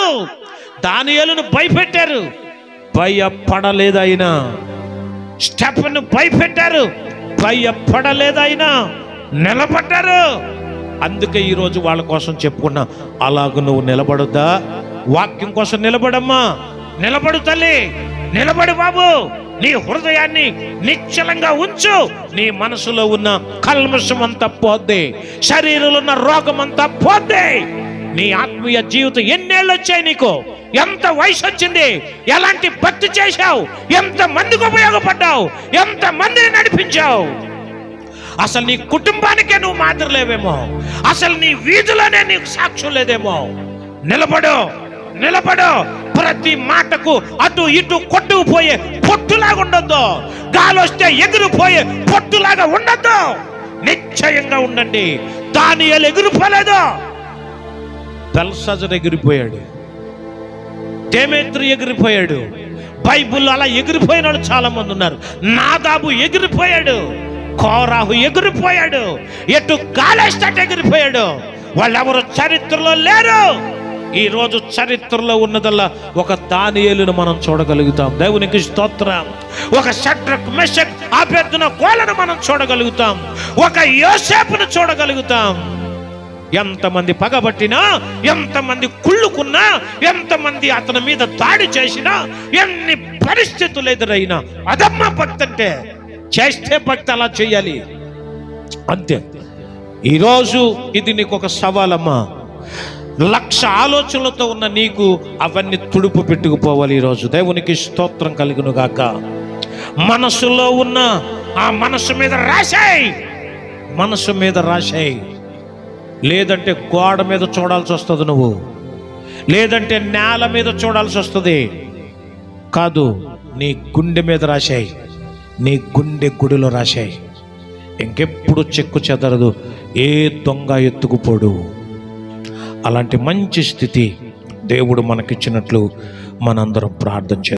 కాదు. దానియేలును భయపెట్టారు, భయపడలేదు ఆయన. స్టెఫెనును భయపెట్టారు, భయపడలేదు ఆయన. నిలబడ్డారు. అందుకే ఈరోజు వాళ్ళ కోసం చెప్పుకున్నా, అలాగ నువ్వు నిలబడొద్దా? వాక్యం కోసం నిలబడమ్మా, నిలబడు తల్లి, నిలబడు బాబు. నీ హృదయాన్ని నిశ్చలంగా ఉంచు. నీ మనసులో ఉన్న కల్మషం అంతా పోద్ది, శరీరంలో ఉన్న రోగం అంతా పోద్ది. నీ ఆత్మీయ జీవితం ఎన్నేళ్ళు వచ్చాయి, నీకు ఎంత వయసు వచ్చింది, ఎలాంటి భక్తి చేశావు, ఎంత మందికి ఉపయోగపడ్డావు, ఎంత మందిని నడిపించావు. అసలు నీ కుటుంబానికే నువ్వు మాదిరిలేవేమో, అసలు నీ వీధిలోనే నీకు సాక్ష్యం లేదేమో. నిలబడు, నిలబడు. ప్రతి మాటకు అటు ఇటు కొట్టుకుపోయే పొట్టులాగా ఉండొద్దు. గాలి వస్తే ఎగిరిపోయే పొట్టులాగా ఉండొద్దు. నిశ్చయంగా ఉండండి. దానియేలు ఎగిరిపోలేదు, బెల్షాజరు ఎగిరిపోయాడు, దేమేత్రి ఎగిరిపోయాడు. బైబిల్లో అలా ఎగిరిపోయిన వాళ్ళు చాలా మంది ఉన్నారు. నాదాబు ఎగిరిపోయాడు, కోరాహు ఎగిరిపోయాడు, ఎటు గాలేస్తాట ఎగిరిపోయాడు. వాళ్ళెవరు చరిత్రలో లేరు. ఈరోజు చరిత్రలో ఉన్నదల్లా ఒక దానియేలును మనం చూడగలుగుతాం. దేవునికి స్తోత్రం. ఒక షడ్రక్ మెషక్ అబేద్నెగోలను మనం చూడగలుగుతాం. ఒక యోసేపును చూడగలుగుతాం. ఎంతమంది పగబట్టినా, ఎంతమంది కుళ్ళుకున్నా, ఎంతమంది అతని మీద దాడి చేసినా, ఎన్ని పరిస్థితులు ఎదురైనా, అదమ్మ భక్తి అంటే. చేస్తే భక్తి అలా చేయాలి అంతే. ఈరోజు ఇది నీకు ఒక సవాలమ్మా. 1,00,000 ఆలోచనలతో ఉన్న నీకు అవన్నీ తుడుపు పెట్టుకుపోవాలి ఈరోజు. దేవునికి స్తోత్రం కలుగును గాక. మనసులో ఉన్న ఆ మనసు మీద రాశాయి, మనసు మీద రాశాయి. లేదంటే గోడ మీద చూడాల్సి వస్తుంది నువ్వు, లేదంటే నేల మీద చూడాల్సి వస్తుంది. కాదు, నీ గుండె మీద రాశాయి, నీ గుండె గుడిలో రాశాయి. ఇంకెప్పుడు చెక్కు చెదరదు, ఏ దొంగ ఎత్తుకుపోడు. అలాంటి మంచి స్థితి దేవుడు మనకిచ్చినట్లు మనందరం ప్రార్థన చేద్దాం.